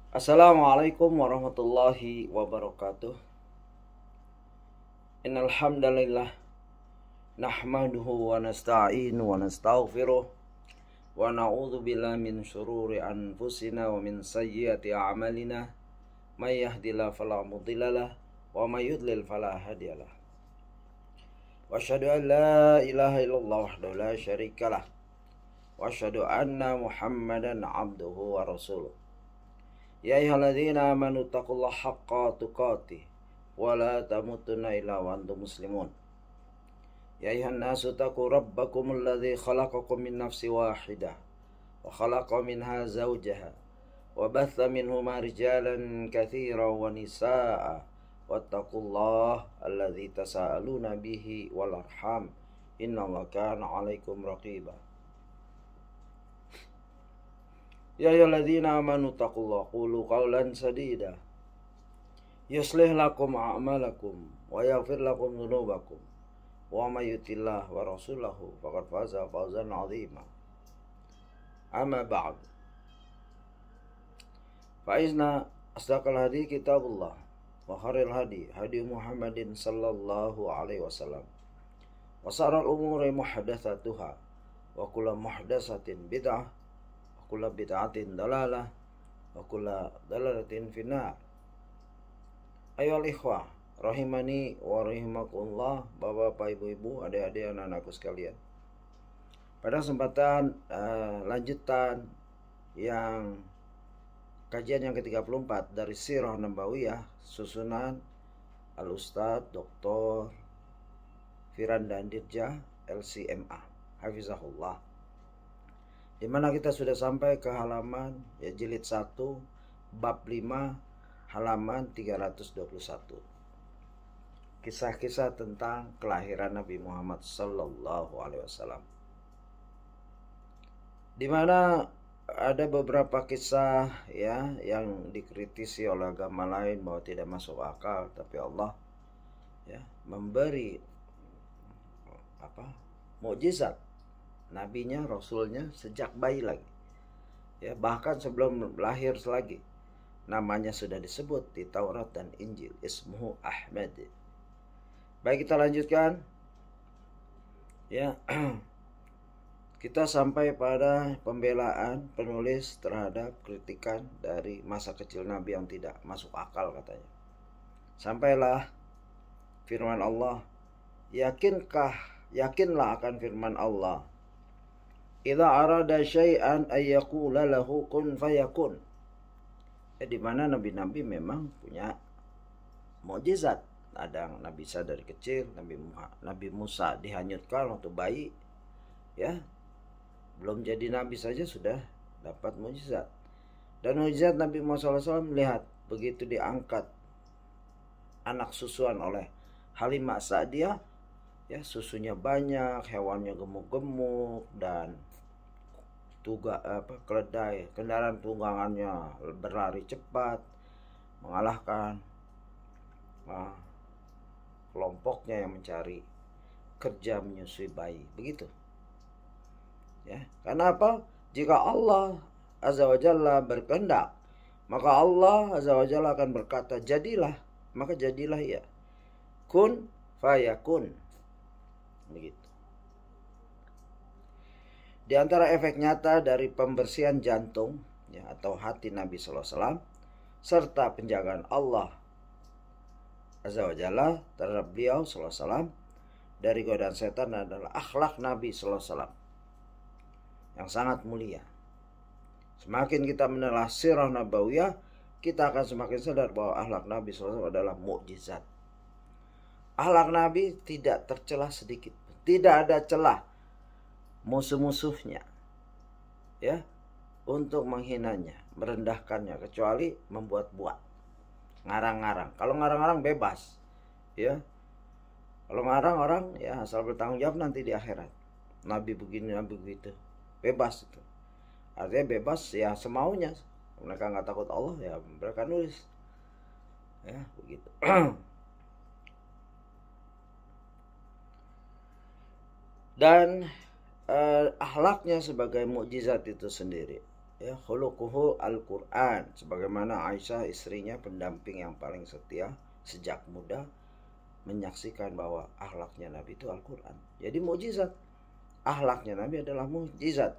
Assalamualaikum warahmatullahi wabarakatuh. Innal hamdalillah nahmaduhu wa nasta'inu wa nastaghfiruh wa na'udzu billahi min syururi anfusina wa min sayyiati a'malina. May yahdihillahu fala mudhillalah wa may yudlil fala hadiyalah. Wa asyhadu an la ilaha illallah wahdahu la syarikalah wa asyhadu anna Muhammadan abduhu wa rasuluh. Ya ayyuhalladzina amanu taqullaha haqqa tuqatih wa la tamutunna illa wa antum muslimun. Ya ayyuhan nasu taqu rabbakumul ladzi khalaqakum min nafsin wahidah wa khalaqa minha zawjaha wa batha minhuma rijalan katsiran wa nisaa'a wattaqullaha alladzi tasaaluna bihi wal arham innallaha kana 'alaikum raqiba. Ya ayyuhalladzina amanu taqullaha qulu qawlan sadida yuslih lakum a'malakum wa yaghfir lakum dzunubakum wa may yuti'illah wa rasulahu faqad faza fawzan 'azima. Amma ba'd. Fa inna asdaqal hadi kitabullah wa khairil hadi hadi Muhammadin sallallahu alaihi wasallam wa sharral umuri muhdatsatuha wa kullu muhdatsatin bid'ah wa kullu bid'atin dalalah wa kullu dalalatin finnar. Ayohal ikhwah rahimani wa rahimakumullah, bapak-bapak, ibu-ibu, adik-adik, anak-anakku sekalian. Pada kesempatan lanjutan yang kajian yang ke-34 dari Sirah Nabawiyah susunan Al-Ustadz Dr. Firanda Dirja LCMA Hafizahullah, di mana kita sudah sampai ke halaman jilid 1 bab 5 halaman 321. Kisah-kisah tentang kelahiran Nabi Muhammad sallallahu alaihi wasallam. Di mana ada beberapa kisah yang dikritisi oleh agama lain bahwa tidak masuk akal, tapi Allah memberi mukjizat nabinya, rasulnya sejak bayi lagi. Bahkan sebelum lahir lagi. Namanya sudah disebut di Taurat dan Injil, ismuhu Ahmad. Baik, kita lanjutkan. Kita sampai pada pembelaan penulis terhadap kritikan dari masa kecil Nabi yang tidak masuk akal katanya. Sampailah firman Allah, yakinlah akan firman Allah. Idza arada syai'an ay yaqula lahu kun fayakun. Di mana nabi-nabi memang punya mukjizat. Ada Nabi Isa dari kecil, Nabi Musa dihanyutkan waktu bayi, belum jadi nabi saja sudah dapat mukjizat. Dan mukjizat Nabi Muhammad SAW melihat begitu diangkat anak susuan oleh Halimah Sa'diyah, susunya banyak, hewannya gemuk-gemuk, dan keledai, kendaraan tunggangannya berlari cepat mengalahkan kelompoknya yang mencari kerja menyusui bayi. Begitu. Karena apa? Jika Allah Azza wa Jalla berkehendak, maka Allah Azza wa Jalla akan berkata jadilah, maka jadilah ya. Kun fayakun. Begitu. Di antara efek nyata dari pembersihan jantung atau hati Nabi sallallahu alaihi wasallam serta penjagaan Allah Azza wa Jalla terhadap beliau sallallahu alaihi wasallam dari godaan setan adalah akhlak Nabi sallallahu alaihi wasallam yang sangat mulia. Semakin kita menelaah sirah nabawiyah, kita akan semakin sadar bahwa akhlak Nabi sallallahu alaihi wasallam adalah mukjizat. Akhlak Nabi tidak tercelah sedikit, tidak ada celah musuh-musuhnya untuk menghinanya, merendahkannya, kecuali membuat-buat, ngarang-ngarang. Kalau ngarang-ngarang bebas, kalau ngarang orang asal bertanggung jawab nanti di akhirat. Nabi begini, Nabi begitu, bebas itu. Artinya bebas semaunya. Mereka nggak takut Allah, mereka nulis, begitu. Dan akhlaknya sebagai mukjizat itu sendiri Ya, khuluquhu Al-Quran, sebagaimana Aisyah istrinya pendamping yang paling setia sejak muda menyaksikan bahwa akhlaknya Nabi itu Al-Quran. Jadi mukjizat. Akhlaknya Nabi adalah mukjizat.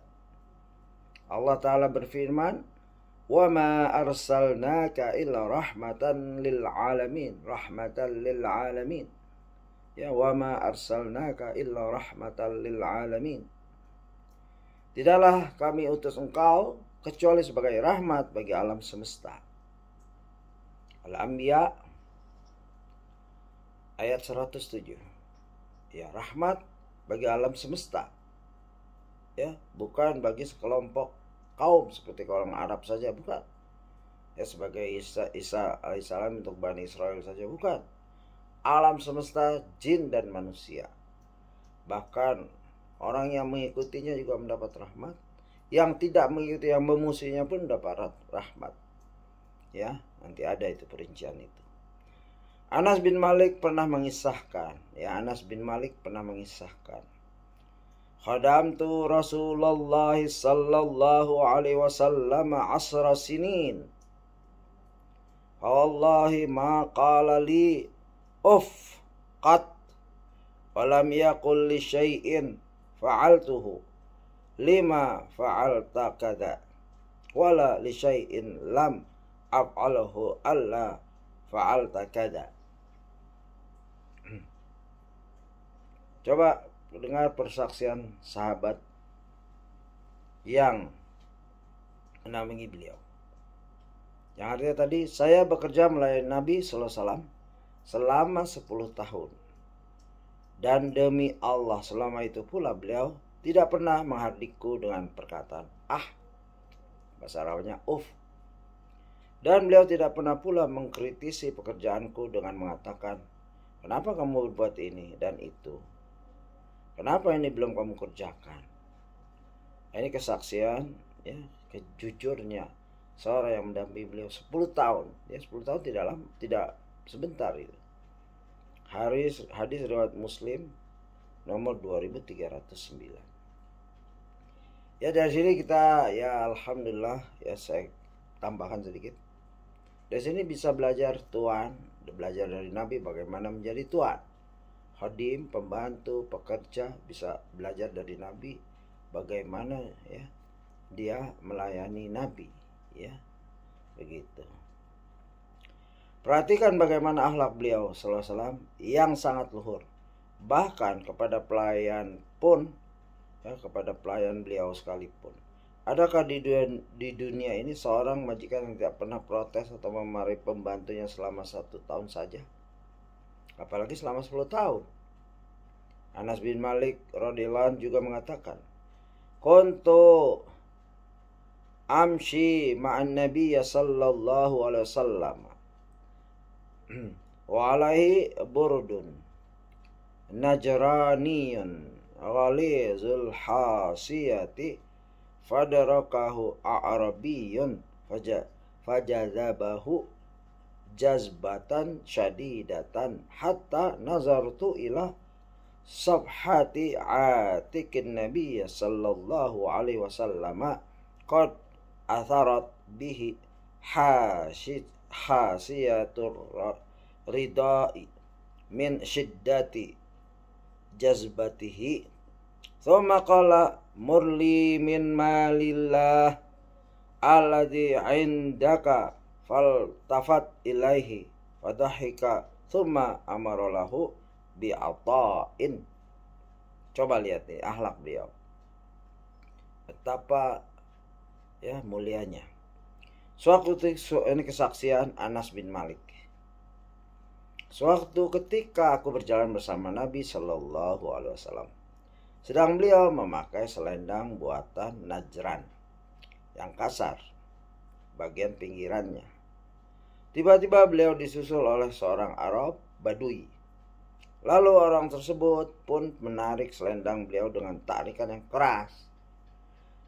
Allah Ta'ala berfirman, "Wa ma arsalnaka illa rahmatan lil alamin." Rahmatan lil alamin. Ya, wa ma arsalnaka illa rahmatan lil alamin. Tidaklah kami utus engkau kecuali sebagai rahmat bagi alam semesta. Al-Anbiya ayat 107. Ya, rahmat bagi alam semesta. Ya, bukan bagi sekelompok kaum seperti orang Arab saja, bukan. Ya, sebagai Isa alaihissalam untuk Bani Israel saja, bukan. Alam semesta, jin dan manusia. Bahkan orang yang mengikutinya juga mendapat rahmat. Yang tidak mengikuti, yang memusuhinya pun dapat rahmat. Ya, nanti ada itu perincian itu. Anas bin Malik pernah mengisahkan, khadamtu Rasulullah sallallahu alaihi wasallam 10 sinin. Wallahi ma qala li uff qat wa lam yaqul li syai'in fa'altuhu lima fa'alta kada wala li syai'in lam af'alahu alla fa'alta kada. Coba dengar persaksian sahabat yang menampingi beliau. Yang artinya tadi, saya bekerja melayani Nabi sallallahu alaihi wasallam selama 10 tahun. Dan demi Allah selama itu pula beliau tidak pernah menghardikku dengan perkataan bahasa Arabnya dan beliau tidak pernah pula mengkritisi pekerjaanku dengan mengatakan, kenapa kamu berbuat ini dan itu, kenapa ini belum kamu kerjakan. Ini kesaksian, ya, kejujurnya seorang yang mendampingi beliau 10 tahun. Ya, 10 tahun tidak sebentar itu. Hadis riwayat Muslim nomor 2309. Ya, dari sini kita, ya alhamdulillah, ya saya tambahkan sedikit. Dari sini bisa belajar dari Nabi bagaimana menjadi tuan. Khadim, pembantu, pekerja bisa belajar dari Nabi bagaimana, ya, dia melayani Nabi, ya. Begitu. Perhatikan bagaimana akhlak beliau sallallahu alaihi wasallam yang sangat luhur. Bahkan kepada pelayan pun, ya, kepada pelayan beliau sekalipun. Adakah di dunia ini seorang majikan yang tidak pernah protes atau memarahi pembantunya selama 1 tahun saja? Apalagi selama 10 tahun. Anas bin Malik radhiyallahu anhu juga mengatakan, kuntu amshi ma'an Nabiy sallallahu alaihi wasallam wa alaihi burdun najraniyun ghalizul hasiyati fadarakahu a'rabiyun fajazabahu jazbatan syadidatan hatta nazartu ila sabhati atikin Nabiy sallallahu alaihi wasallam qad atharat bihi hasiyatur ridai min shiddati jazbatihi. Thumma qala murli min malillah alladhi indaka faltafat ilaihi fadhahika thumma amara lahu bi'ata'in. Coba lihat nih akhlak beliau, betapa, ya, mulianya. Ini kesaksian Anas bin Malik. Suatu ketika aku berjalan bersama Nabi Shallallahu Alaihi Wasallam, sedang beliau memakai selendang buatan Najran yang kasar bagian pinggirannya. Tiba-tiba beliau disusul oleh seorang Arab Badui. Lalu orang tersebut pun menarik selendang beliau dengan tarikan yang keras.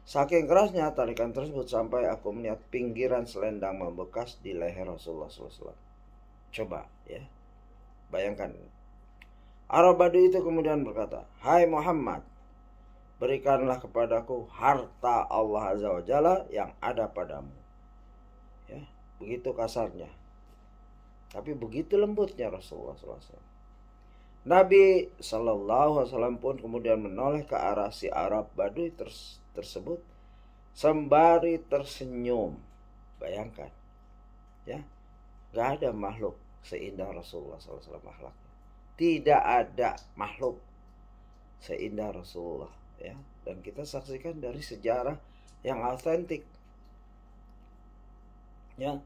Saking kerasnya tarikan tersebut sampai aku melihat pinggiran selendang membekas di leher Rasulullah SAW. Coba, ya, bayangkan. Arab Badui itu kemudian berkata, "Hai Muhammad, berikanlah kepadaku harta Allah Azza wa Jalla yang ada padamu. Ya, begitu kasarnya. Tapi begitu lembutnya Rasulullah SAW. Nabi SAW pun kemudian menoleh ke arah si Arab Badui tersebut sembari tersenyum. Bayangkan, ya, gak ada makhluk seindah Rasulullah SAW akhlaknya. Tidak ada makhluk seindah Rasulullah, ya. Dan kita saksikan dari sejarah yang autentik, ya.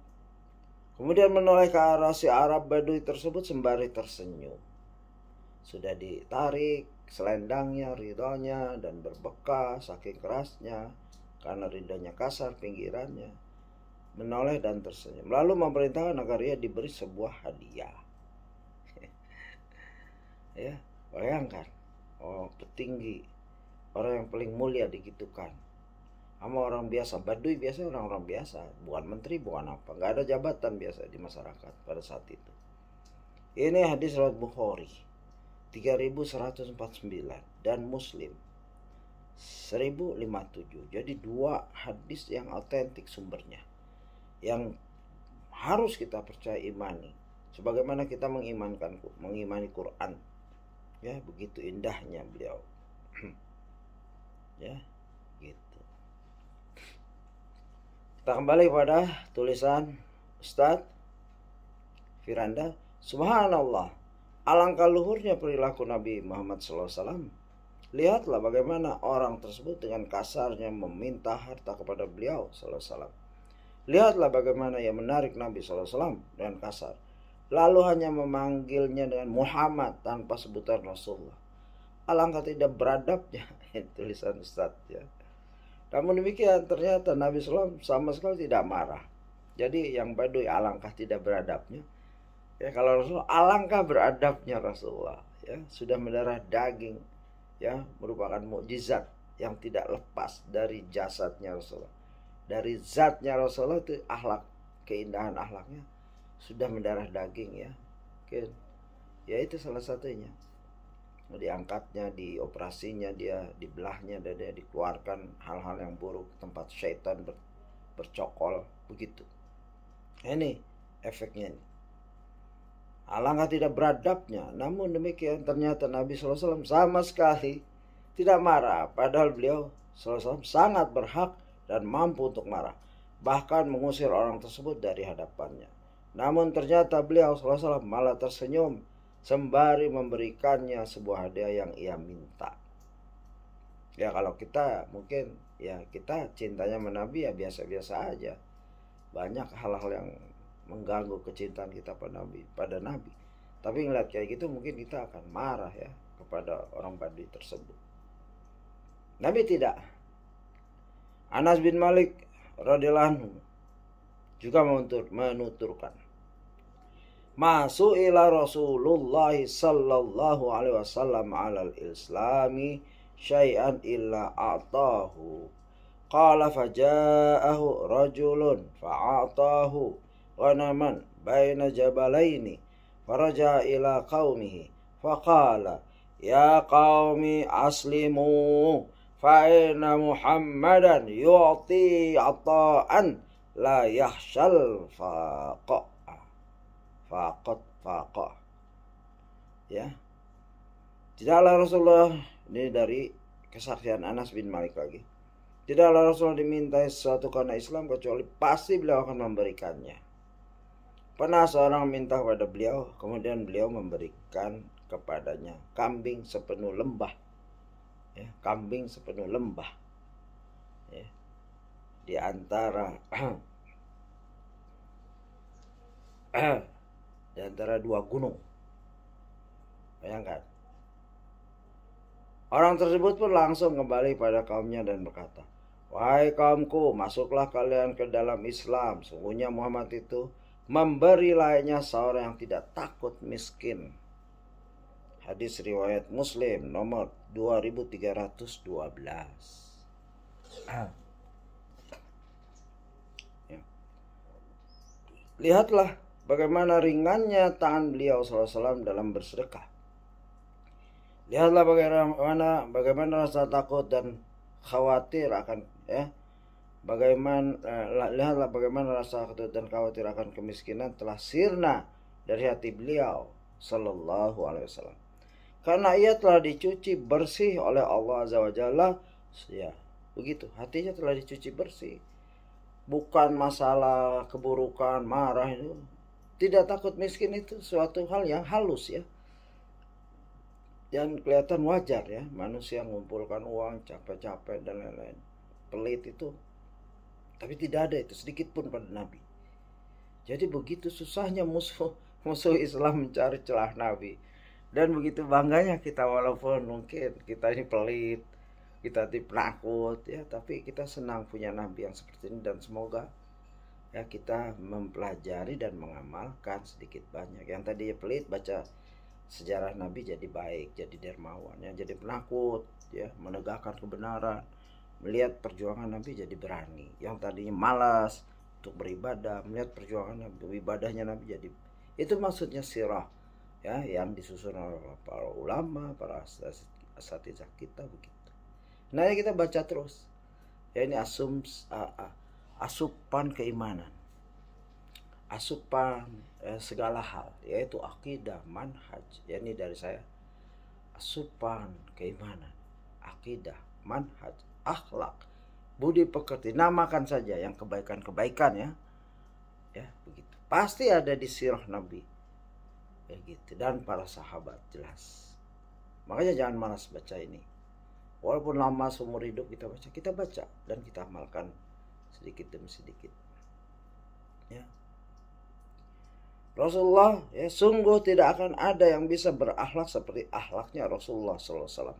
Kemudian menoleh ke arah si Arab Badui tersebut sembari tersenyum. Sudah ditarik selendangnya, ridhonya, dan berbekas saking kerasnya karena ridhonya kasar pinggirannya. Menoleh dan tersenyum, lalu memerintahkan agar ia diberi sebuah hadiah. Ya, bayangkan, petinggi, orang yang paling mulia digitukan sama orang biasa. Badui biasanya orang-orang biasa, bukan menteri, bukan apa, nggak ada jabatan biasa di masyarakat pada saat itu. Ini hadis riwayat Bukhari 3149 dan Muslim 1057. Jadi dua hadis yang autentik sumbernya, yang harus kita percaya imani, sebagaimana kita mengimani Quran. Ya, begitu indahnya beliau. Ya, gitu. Kita kembali pada tulisan Ustadz Firanda. Subhanallah, alangkah luhurnya perilaku Nabi Muhammad SAW. Lihatlah bagaimana orang tersebut dengan kasarnya meminta harta kepada beliau SAW. Lihatlah bagaimana ia menarik Nabi SAW dengan kasar, lalu hanya memanggilnya dengan Muhammad tanpa sebutan Rasulullah. Alangkah tidak beradabnya. Tulisan Ustadz, ya. Namun demikian ternyata Nabi SAW sama sekali tidak marah. Jadi yang Badui alangkah tidak beradabnya. Ya, kalau Rasulullah alangkah beradabnya Rasulullah, ya, sudah mendarah daging, ya, merupakan mukjizat yang tidak lepas dari jasadnya Rasulullah. Dari zatnya Rasulullah itu akhlak, keindahan akhlaknya sudah mendarah daging, ya. Oke. Ya, itu salah satunya. Diangkatnya, dioperasinya, dia dibelahnya, dan dia dikeluarkan hal-hal yang buruk, tempat syaitan bercokol, begitu. Ini efeknya ini. Alangkah tidak beradabnya. Namun demikian ternyata Nabi SAW sama sekali tidak marah, padahal beliau SAW sangat berhak dan mampu untuk marah, bahkan mengusir orang tersebut dari hadapannya. Namun ternyata beliau SAW malah tersenyum sembari memberikannya sebuah hadiah yang ia minta. Ya, kalau kita mungkin, ya, kita cintanya sama Nabi ya biasa-biasa aja. Banyak hal-hal yang mengganggu kecintaan kita pada Nabi. Tapi ngeliat kayak gitu mungkin kita akan marah, ya, kepada orang Badui tersebut. Nabi tidak. Anas bin Malik radhiyallahu anhu juga menuturkan, masuk ila Rasulullah sallallahu alaihi wasallam alal islami syai'an illa a'tahu. Qala faja'ahu rajulun fa'atahu ghanaman baina jabalaini faraja ila qaumihi faqala ya qaumi aslimu fa inna Muhammadan yu'ti ata'an la yahshal faqat. Ya, tidaklah Rasulullah, ini dari kesaksian Anas bin Malik lagi, tidaklah Rasulullah dimintai sesuatu karena Islam kecuali pasti beliau akan memberikannya. Pernah seorang minta kepada beliau, kemudian beliau memberikan kepadanya kambing sepenuh lembah, ya, kambing sepenuh lembah, ya, di antara di antara dua gunung. Bayangkan. Orang tersebut pun langsung kembali pada kaumnya dan berkata, wahai kaumku, masuklah kalian ke dalam Islam. Sungguhnya Muhammad itu memberi lainnya seorang yang tidak takut miskin. Hadis riwayat Muslim nomor 2312. Ya. Lihatlah bagaimana ringannya tangan beliau SAW dalam bersedekah. Lihatlah bagaimana rasa takut dan khawatir akan lihatlah bagaimana rasa takut dan khawatir akan kemiskinan telah sirna dari hati beliau sallallahu alaihi wasallam. Karena ia telah dicuci bersih oleh Allah Azza wa Jalla. Ya, begitu. Hatinya telah dicuci bersih. Bukan masalah keburukan, marah itu. Tidak takut miskin itu suatu hal yang halus ya. Yang kelihatan wajar ya. Manusia mengumpulkan uang, capek-capek dan lain-lain. Pelit itu. Tapi tidak ada itu sedikit pun pada Nabi. Jadi begitu susahnya musuh Islam mencari celah Nabi. Dan begitu bangganya kita, walaupun mungkin kita ini pelit, kita penakut ya, tapi kita senang punya Nabi yang seperti ini. Dan semoga ya kita mempelajari dan mengamalkan sedikit banyak. Yang tadi pelit baca sejarah Nabi jadi baik, jadi dermawan ya, jadi penakut ya, menegakkan kebenaran. Melihat perjuangan Nabi jadi berani. Yang tadinya malas untuk beribadah, melihat perjuangan Nabi, ibadahnya Nabi jadi, itu maksudnya sirah ya, yang disusun oleh para ulama, para asatidzah kita begitu. Nah, kita baca terus. Ya, ini asupan keimanan. Asupan segala hal, yaitu akidah, manhaj. Ya, ini dari saya. Asupan keimanan, akidah, manhaj, akhlak, budi pekerti, namakan saja yang kebaikan-kebaikan ya. Ya, begitu. Pasti ada di sirah Nabi. Gitu. Dan para sahabat jelas. Makanya jangan malas baca ini. Walaupun lama seumur hidup kita baca dan kita amalkan sedikit demi sedikit. Ya. Rasulullah ya, sungguh tidak akan ada yang bisa berakhlak seperti akhlaknya Rasulullah SAW.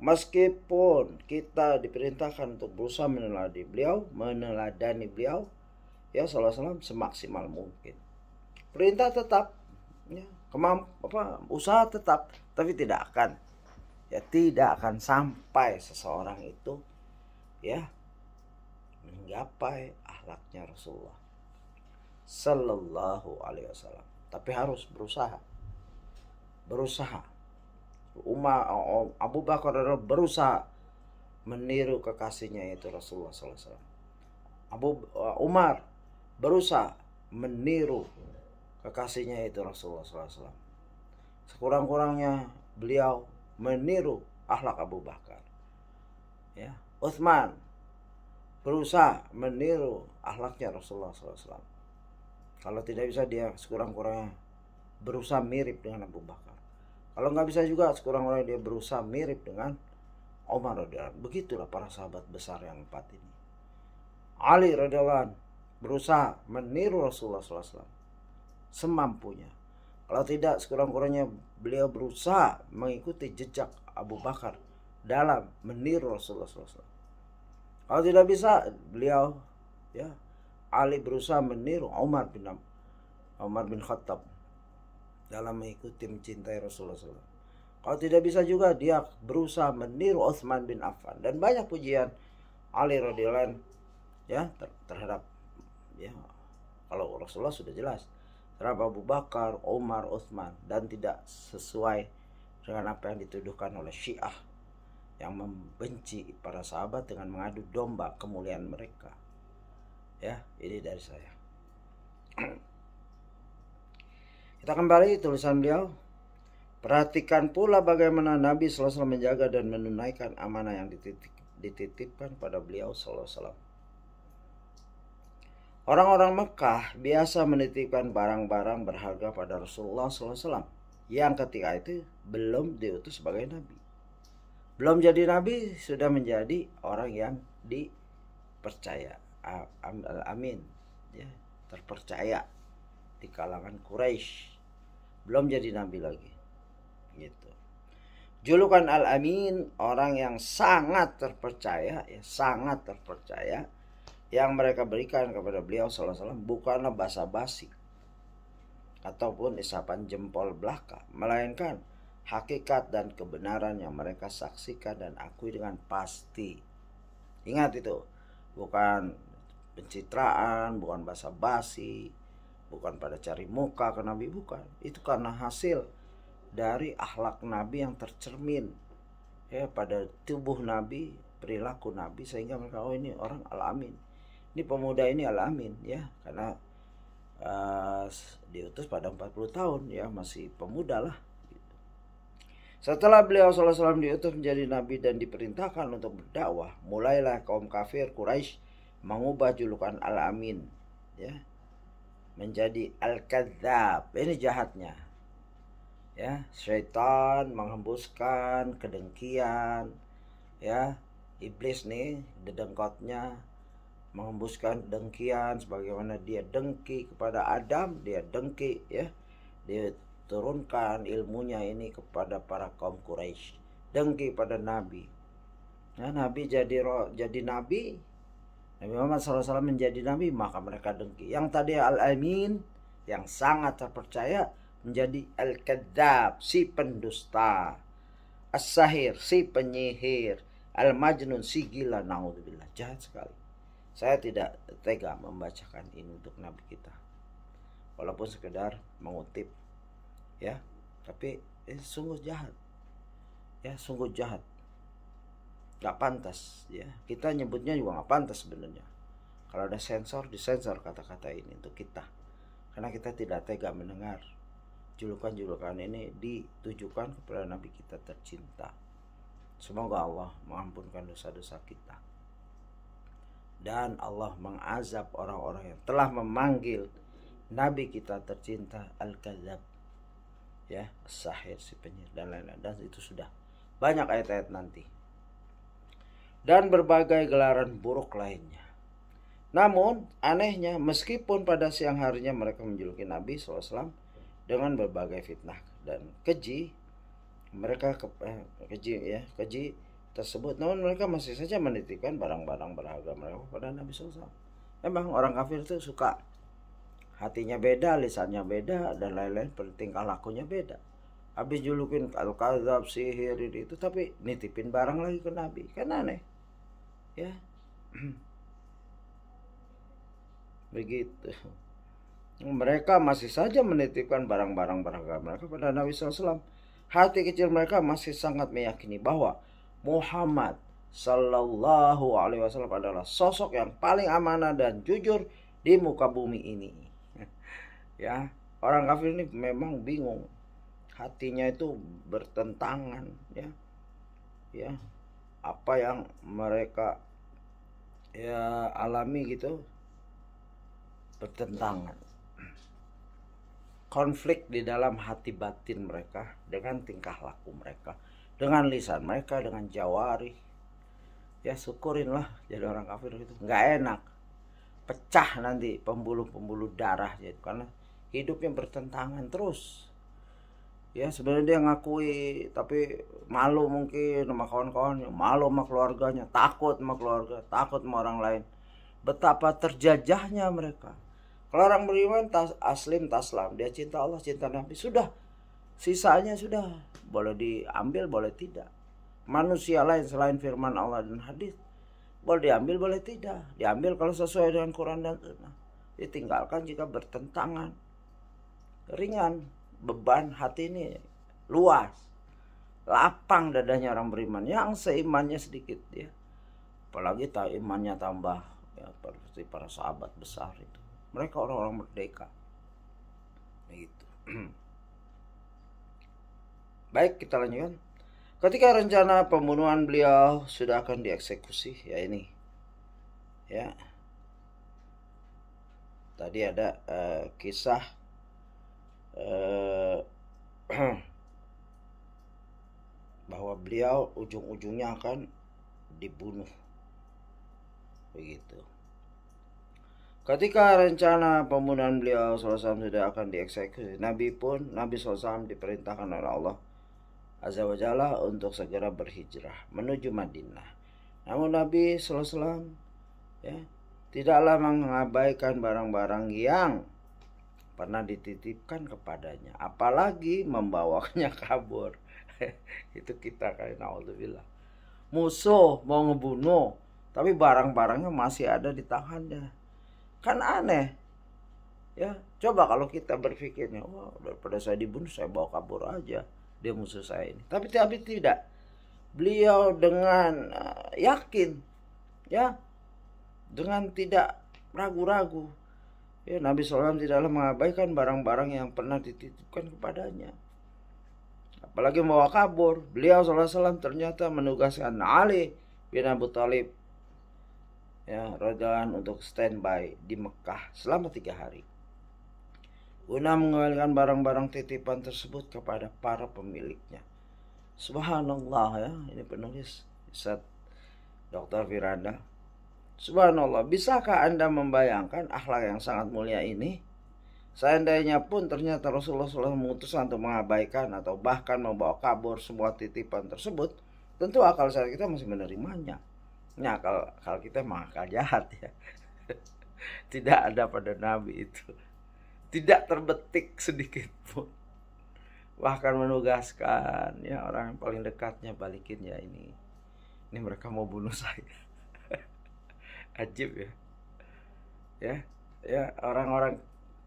Meskipun kita diperintahkan untuk berusaha meneladani beliau ya SAW semaksimal mungkin. Perintah tetap ya, usaha tetap, tapi tidak akan sampai seseorang itu ya menggapai akhlaknya Rasulullah sallallahu alaihi wasallam. Tapi harus berusaha. Abu Bakar berusaha meniru kekasihnya yaitu Rasulullah sallallahu alaihi wasallam. Umar berusaha meniru kekasihnya itu Rasulullah SAW. Sekurang-kurangnya beliau meniru akhlak Abu Bakar. Ya, Utsman berusaha meniru akhlaknya Rasulullah SAW. Kalau tidak bisa, dia sekurang-kurangnya berusaha mirip dengan Abu Bakar. Kalau nggak bisa juga, sekurang-kurangnya dia berusaha mirip dengan Umar radhiyallahu anhu. Begitulah para sahabat besar yang 4 ini. Ali radhiyallahu anhu berusaha meniru Rasulullah SAW semampunya. Kalau tidak, sekurang-kurangnya beliau berusaha mengikuti jejak Abu Bakar dalam meniru Rasulullah SAW. Kalau tidak bisa, beliau ya Ali berusaha meniru Umar bin Khattab dalam mengikuti mencintai Rasulullah SAW. Kalau tidak bisa juga, dia berusaha meniru Utsman bin Affan. Dan banyak pujian Ali radhiyallahu anhu ya terhadap ya, kalau Rasulullah sudah jelas terhadap Abu Bakar, Umar, Utsman, dan tidak sesuai dengan apa yang dituduhkan oleh Syiah yang membenci para sahabat dengan mengadu domba kemuliaan mereka. Ya, ini dari saya. Kita kembali tulisan beliau. Perhatikan pula bagaimana Nabi SAW menjaga dan menunaikan amanah yang dititipkan pada beliau SAW. Orang-orang Mekah biasa menitipkan barang-barang berharga pada Rasulullah SAW yang ketika itu belum diutus sebagai Nabi. Belum jadi Nabi, sudah menjadi orang yang dipercaya. Amin, ya, terpercaya di kalangan Quraisy. Belum jadi Nabi lagi. Gitu. Julukan Al-Amin, orang yang sangat terpercaya, ya, sangat terpercaya, yang mereka berikan kepada beliau SAW bukanlah basa-basi ataupun isapan jempol belaka, melainkan hakikat dan kebenaran yang mereka saksikan dan akui dengan pasti. Ingat itu, bukan pencitraan, bukan basa-basi, bukan pada cari muka ke Nabi, bukan. Itu karena hasil dari akhlak Nabi yang tercermin ya pada tubuh Nabi, perilaku Nabi, sehingga mereka, oh ini orang Al-Amin, ini pemuda ini Al-Amin ya, karena diutus pada 40 tahun ya, masih pemuda lah. Setelah beliau SAW diutus menjadi nabi dan diperintahkan untuk berdakwah, mulailah kaum kafir Quraisy mengubah julukan Al-Amin ya menjadi Al-Kadzab. Ini jahatnya ya, syaitan menghembuskan kedengkian ya, iblis nih dedengkotnya menghembuskan dengkian, sebagaimana dia dengki kepada Adam, dia dengki ya, dia turunkan ilmunya ini kepada para kaum Quraisy, dengki pada Nabi ya, Nabi jadi Nabi, Nabi Muhammad SAW menjadi Nabi, maka mereka dengki. Yang tadi Al-Amin, yang sangat terpercaya, menjadi Al-Kadzab, si pendusta, As-Sahir, si penyihir, Al-Majnun, si gila. Naudzubillah, jahat sekali. Saya tidak tega membacakan ini untuk Nabi kita, walaupun sekedar mengutip ya, tapi sungguh jahat ya, sungguh jahat, gak pantas ya, kita nyebutnya juga gak pantas sebenarnya. Kalau ada sensor, disensor kata-kata ini untuk kita, karena kita tidak tega mendengar julukan-julukan ini ditujukan kepada Nabi kita tercinta. Semoga Allah mengampunkan dosa-dosa kita dan Allah mengazab orang-orang yang telah memanggil Nabi kita tercinta Al-Kadzab ya, As-Sahir, si penyihir, dan lain-lain. Dan itu sudah banyak ayat-ayat nanti, dan berbagai gelaran buruk lainnya. Namun anehnya, meskipun pada siang harinya mereka menjuluki Nabi SAW dengan berbagai fitnah dan keji, mereka keji tersebut, namun mereka masih saja menitipkan barang-barang berharga mereka pada Nabi SAW. Memang orang kafir itu suka, hatinya beda, lisannya beda, dan lain-lain, tingkah lakunya beda. Habis julukin Al-Kadzab, sihir itu, tapi nitipin barang lagi ke Nabi, kan aneh ya. Begitu. Mereka masih saja menitipkan barang-barang berharga mereka pada Nabi SAW. Hati kecil mereka masih sangat meyakini bahwa Muhammad Sallallahu Alaihi Wasallam adalah sosok yang paling amanah dan jujur di muka bumi ini. Ya, orang kafir ini memang bingung, hatinya itu bertentangan ya, ya apa yang mereka ya alami gitu bertentangan, konflik di dalam hati batin mereka dengan tingkah laku mereka, dengan lisan mereka, dengan jawari. Ya syukurinlah jadi orang kafir itu, nggak enak, pecah nanti pembuluh-pembuluh darah gitu, karena hidupnya bertentangan terus. Ya sebenarnya dia ngakui, tapi malu mungkin sama kawan-kawannya, malu sama keluarganya, takut sama keluarga, takut sama orang lain. Betapa terjajahnya mereka. Kalau orang beriman aslim taslam, dia cinta Allah, cinta Nabi, sudah, sisanya sudah boleh diambil, boleh tidak. Manusia lain selain firman Allah dan hadis boleh diambil, boleh tidak. Diambil kalau sesuai dengan Quran dan Sunnah, ditinggalkan jika bertentangan. Ringan beban hati ini, luas, lapang dadanya orang beriman yang seimannya sedikit ya. Apalagi imannya tambah ya, seperti para sahabat besar itu. Mereka orang-orang merdeka. Begitu. Baik, kita lanjutkan. Ketika rencana pembunuhan beliau sudah akan dieksekusi, ya ini. Ya. Tadi ada kisah bahwa beliau ujung-ujungnya akan dibunuh. Begitu. Ketika rencana pembunuhan beliau SAW sudah akan dieksekusi, Nabi SAW diperintahkan oleh Allah Azza wa Jalla untuk segera berhijrah menuju Madinah. Namun Nabi SAW ya, tidaklah mengabaikan barang-barang yang pernah dititipkan kepadanya, apalagi membawanya kabur. Itu kita kayak naudzubillah. Musuh mau ngebunuh, tapi barang-barangnya masih ada di tangannya. Kan aneh. Ya, coba kalau kita berpikirnya, wah daripada saya dibunuh, saya bawa kabur aja. dia musuh saya ini. Tapi tidak. Beliau dengan yakin, ya, dengan tidak ragu-ragu. Ya, Nabi SAW tidaklah mengabaikan barang-barang yang pernah dititipkan kepadanya. Apalagi membawa kabur. Beliau SAW ternyata menugaskan Ali bin Abi Thalib, ya, radhiyallahu untuk standby di Mekah selama 3 hari. Guna mengembalikan barang-barang titipan tersebut kepada para pemiliknya. Subhanallah, ya, ini penulis Ustaz Dr. Firanda. Subhanallah, bisakah Anda membayangkan akhlak yang sangat mulia ini? Seandainya pun ternyata Rasulullah SAW memutuskan untuk mengabaikan atau bahkan membawa kabur semua titipan tersebut, tentu akal sehat kita masih menerimanya. Ini akal kita memang akal jahat, ya. Tidak ada pada Nabi itu. Tidak terbetik sedikit pun. Bahkan menugaskan, ya, orang yang paling dekatnya, balikin ya ini mereka mau bunuh saya. Ajib, ya. Ya, orang-orang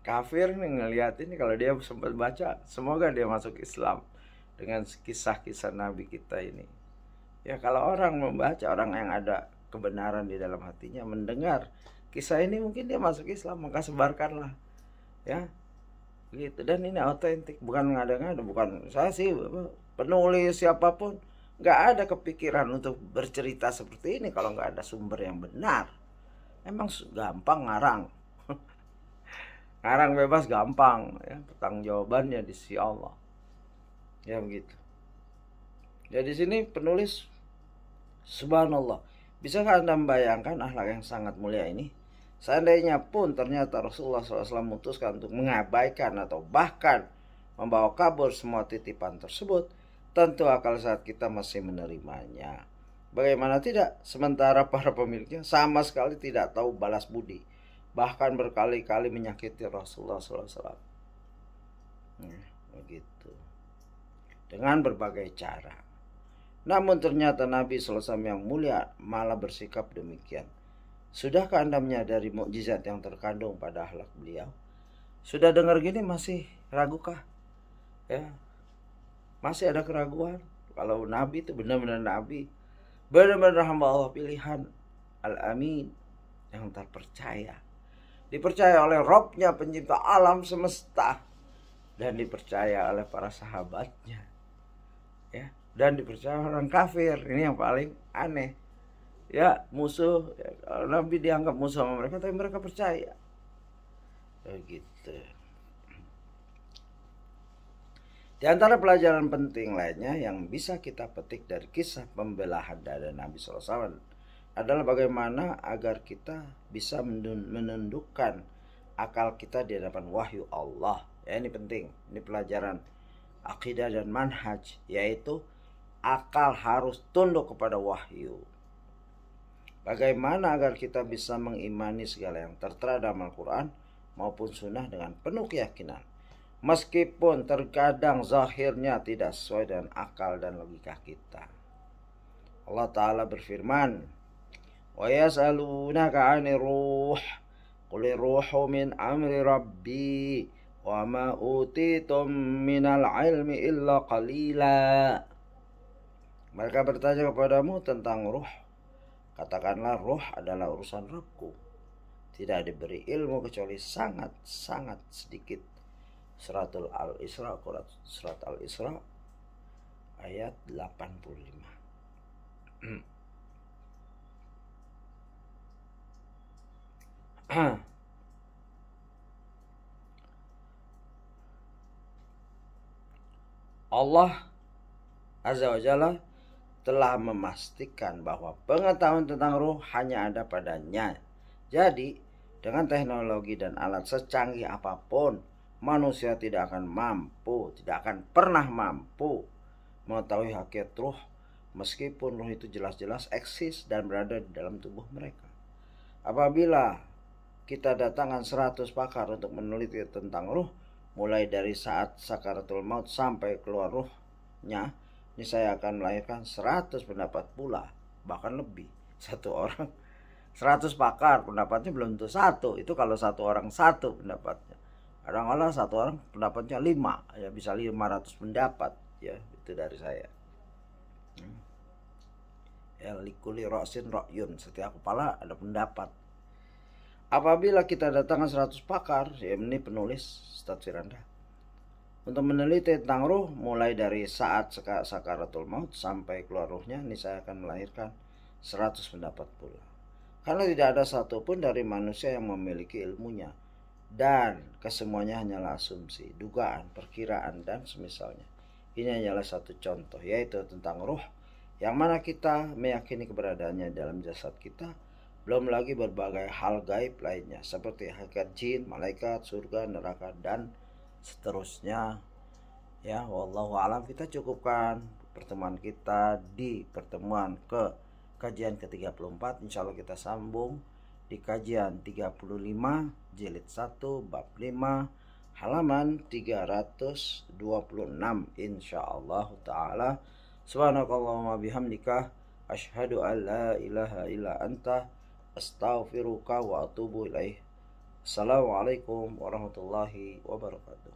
kafir nih ngelihat ini, kalau dia sempat baca, semoga dia masuk Islam dengan kisah-kisah Nabi kita ini. Ya, kalau orang membaca, orang yang ada kebenaran di dalam hatinya mendengar kisah ini, mungkin dia masuk Islam, maka sebarkanlah, ya. Gitu. Dan ini autentik, bukan ngada-ngada, bukan saya sih penulis siapapun nggak ada kepikiran untuk bercerita seperti ini kalau nggak ada sumber yang benar. Emang gampang ngarang. Ngarang bebas gampang, ya, pertanggung jawabannya di sisi Allah, ya, begitu. Jadi sini penulis, subhanallah, bisakah Anda membayangkan akhlak yang sangat mulia ini? Seandainya pun ternyata Rasulullah SAW memutuskan untuk mengabaikan atau bahkan membawa kabur semua titipan tersebut, tentu akal sehat kita masih menerimanya. Bagaimana tidak? Sementara para pemiliknya sama sekali tidak tahu balas budi, bahkan berkali-kali menyakiti Rasulullah SAW. Begitu. Dengan berbagai cara. Namun ternyata Nabi SAW yang mulia malah bersikap demikian. Sudahkah Anda menyadari mukjizat yang terkandung pada akhlak beliau? Sudah dengar gini masih ragukah? Ya, masih ada keraguan? Kalau Nabi itu benar-benar Nabi, benar-benar hamba Allah pilihan, Al-Amin, yang terpercaya, dipercaya oleh Robnya, pencipta alam semesta, dan dipercaya oleh para sahabatnya, ya, dan dipercaya orang kafir. Ini yang paling aneh. Ya, musuh, ya, Nabi dianggap musuh sama mereka, tapi mereka percaya. Begitu. Di antara pelajaran penting lainnya yang bisa kita petik dari kisah pembelahan dari Nabi SAW adalah bagaimana agar kita bisa menundukkan akal kita di hadapan wahyu Allah. Ya, ini penting. Ini pelajaran akidah dan manhaj, yaitu akal harus tunduk kepada wahyu. Bagaimana agar kita bisa mengimani segala yang tertera dalam Al-Quran maupun Sunnah dengan penuh keyakinan, meskipun terkadang zahirnya tidak sesuai dengan akal dan logika kita. Allah Ta'ala berfirman, wa yas'alunaka 'anir ruh qulir ruhu min amri rabbi wa ma utitum minal ilmi illa qalila. Mereka bertanya kepadamu tentang ruh. Katakanlah, roh adalah urusan Rabbku. Tidak diberi ilmu kecuali sangat-sangat sedikit. Surat Al-Isra ayat 85. Allah Azza wa Jalla telah memastikan bahwa pengetahuan tentang ruh hanya ada padanya. Jadi, dengan teknologi dan alat secanggih apapun, manusia tidak akan pernah mampu mengetahui hakikat ruh, meskipun ruh itu jelas-jelas eksis dan berada di dalam tubuh mereka. Apabila kita datangkan 100 pakar untuk meneliti tentang ruh, mulai dari saat sakaratul maut sampai keluar ruhnya, ini saya akan melahirkan 100 pendapat pula, bahkan lebih. Satu orang 100 pakar pendapatnya belum tentu satu. Itu kalau satu orang satu pendapatnya. Kadang-kadang satu orang pendapatnya 5, ya bisa 500 pendapat, ya, itu dari saya. Ya, likuli ra'sin ra'yun, setiap kepala ada pendapat. Apabila kita datangkan 100 pakar, ya ini penulis Ustadz Firanda, untuk meneliti tentang ruh mulai dari saat sakaratul maut sampai keluar ruhnya, ini saya akan melahirkan 100 pendapat pula. Karena tidak ada satupun dari manusia yang memiliki ilmunya, dan kesemuanya hanyalah asumsi, dugaan, perkiraan, dan semisalnya. Ini hanyalah satu contoh, yaitu tentang ruh, yang mana kita meyakini keberadaannya dalam jasad kita, belum lagi berbagai hal gaib lainnya seperti hakikat jin, malaikat, surga, neraka, dan seterusnya. Ya, wallahu alam. Kita cukupkan pertemuan kita di pertemuan kajian ke-34. Insya Allah kita sambung di kajian 35 jilid 1 bab 5 halaman 326 insyaallah taala. Subhanakallahumma bihamdika asyhadu an la ilaha illa anta astaghfiruka wa atubu ilaih. Assalamualaikum warahmatullahi wabarakatuh.